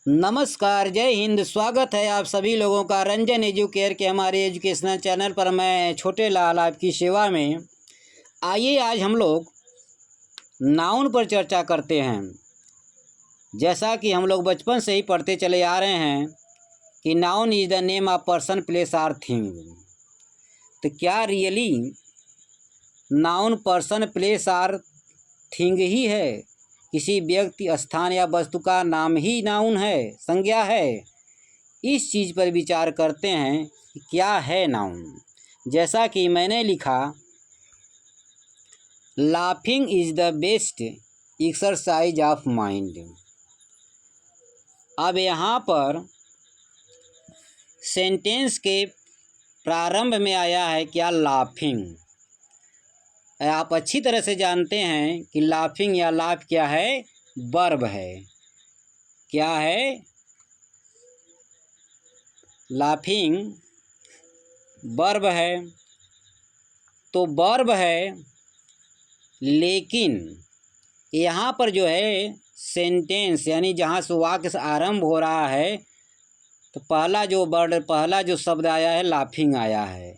नमस्कार, जय हिंद। स्वागत है आप सभी लोगों का रंजन एजुकेयर के हमारे एजुकेशनल चैनल पर। मैं छोटे लाल आपकी सेवा में। आइए आज हम लोग नाउन पर चर्चा करते हैं। जैसा कि हम लोग बचपन से ही पढ़ते चले आ रहे हैं कि noun is the name of person, place or thing. तो क्या really noun person, place or thing ही है? किसी व्यक्ति, स्थान या वस्तु का नाम ही नाउन है, संज्ञा है? इस चीज़ पर विचार करते हैं कि क्या है नाउन। जैसा कि मैंने लिखा, laughing is the best exercise of mind. अब यहाँ पर सेंटेंस के प्रारंभ में आया है क्या? लाफिंग। आप अच्छी तरह से जानते हैं कि लाफिंग या लाफ क्या है? वर्ब है। क्या है? लाफिंग वर्ब है। तो वर्ब है, लेकिन यहाँ पर जो है सेंटेंस यानी जहाँ से वाक्य से आरंभ हो रहा है, तो पहला जो शब्द आया है लाफिंग आया है।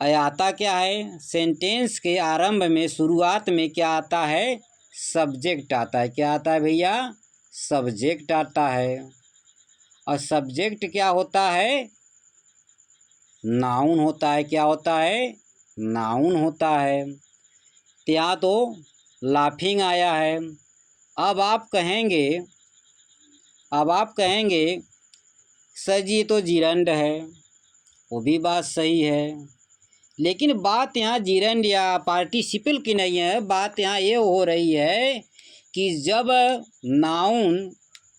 आता क्या है? सेंटेंस के आरंभ में, शुरुआत में क्या आता है? सब्जेक्ट आता है। क्या आता है भैया? सब्जेक्ट आता है। और सब्जेक्ट क्या होता है? नाउन होता है। क्या होता है? नाउन होता है। तो यहाँ तो लाफिंग आया है। अब आप कहेंगे सर जी ये तो जिरंड है। वो भी बात सही है, लेकिन बात यहाँ जिरंड या पार्टिसिपल की नहीं है। बात यहाँ ये हो रही है कि जब नाउन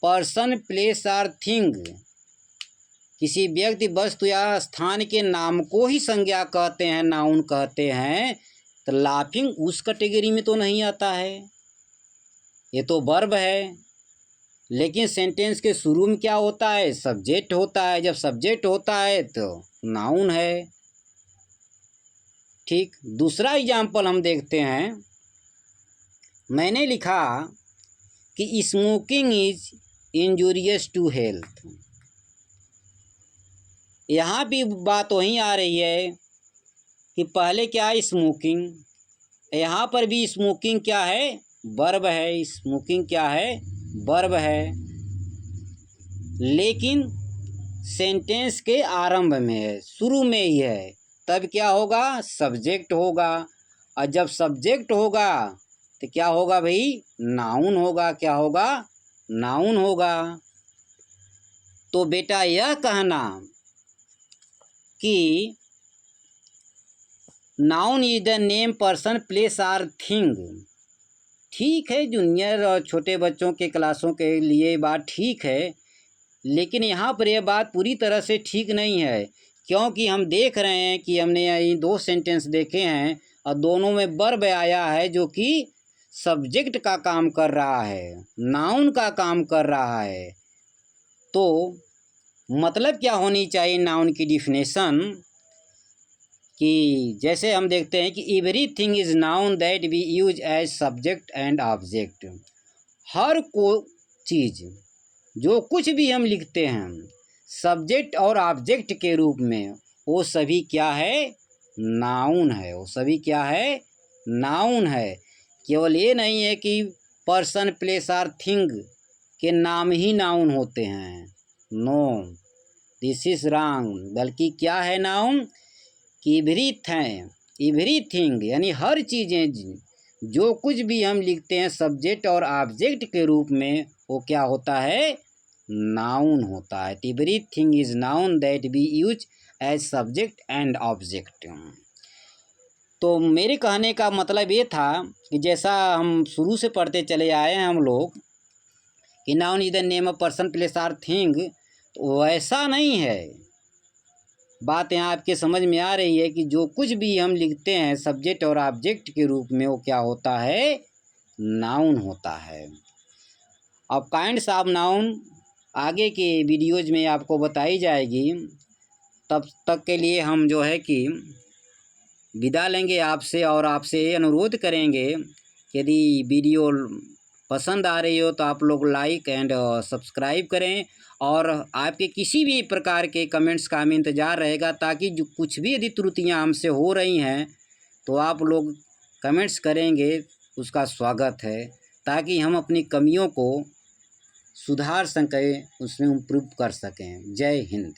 पर्सन, प्लेस और थिंग किसी व्यक्ति, वस्तु या स्थान के नाम को ही संज्ञा कहते हैं, नाउन कहते हैं, तो लाफिंग उस कैटेगरी में तो नहीं आता है। ये तो वर्ब है। लेकिन सेंटेंस के शुरू में क्या होता है? सब्जेक्ट होता है। जब सब्जेक्ट होता है तो नाउन है। ठीक। दूसरा एग्जाम्पल हम देखते हैं। मैंने लिखा कि smoking is injurious to health. यहाँ भी बात वहीं आ रही है कि पहले क्या है? स्मोकिंग। यहाँ पर भी स्मोकिंग क्या है? वर्ब है। स्मोकिंग क्या है? वर्ब है। लेकिन सेंटेंस के आरंभ में है, शुरू में ही है। तब क्या होगा? सब्जेक्ट होगा। और जब सब्जेक्ट होगा तो क्या होगा भाई? नाउन होगा। क्या होगा? नाउन होगा। तो बेटा यह कहना कि noun is the name, person, place or thing, ठीक है। जूनियर और छोटे बच्चों के क्लासों के लिए बात ठीक है, लेकिन यहाँ पर यह बात पूरी तरह से ठीक नहीं है। क्योंकि हम देख रहे हैं कि हमने ये दो सेंटेंस देखे हैं और दोनों में वर्ब आया है जो कि सब्जेक्ट का काम कर रहा है, नाउन का काम कर रहा है। तो मतलब क्या होनी चाहिए नाउन की डिफिनेशन? कि जैसे हम देखते हैं कि everything is noun that we use as subject and object. हर को चीज़, जो कुछ भी हम लिखते हैं सब्जेक्ट और ऑब्जेक्ट के रूप में, वो सभी क्या है? नाउन है। वो सभी क्या है? नाउन है। केवल ये नहीं है कि पर्सन, प्लेस और थिंग के नाम ही नाउन होते हैं। No, this is wrong. बल्कि क्या है नाउन? कि एवरीथिंग यानी हर चीज़ें, जो कुछ भी हम लिखते हैं सब्जेक्ट और ऑब्जेक्ट के रूप में, वो क्या होता है? नाउन होता है। Everything is noun that we use as subject and object. तो मेरे कहने का मतलब ये था कि जैसा हम शुरू से पढ़ते चले आए हैं हम लोग कि noun is the name of person, place or thing, तो वैसा नहीं है। बात यहाँ आपके समझ में आ रही है कि जो कुछ भी हम लिखते हैं सब्जेक्ट और ऑब्जेक्ट के रूप में, वो क्या होता है? नाउन होता है। अब काइंड्स ऑफ नाउन आगे के वीडियोज में आपको बताई जाएगी। तब तक के लिए हम जो है कि विदा लेंगे आपसे और आपसे अनुरोध करेंगे, यदि वीडियो पसंद आ रही हो तो आप लोग लाइक एंड सब्सक्राइब करें। और आपके किसी भी प्रकार के कमेंट्स का हमें इंतज़ार रहेगा, ताकि जो कुछ भी यदि त्रुटियां हमसे हो रही हैं तो आप लोग कमेंट्स करेंगे, उसका स्वागत है, ताकि हम अपनी कमियों को सुधार सकें, उसमें इम्प्रूव कर सकें। जय हिंद।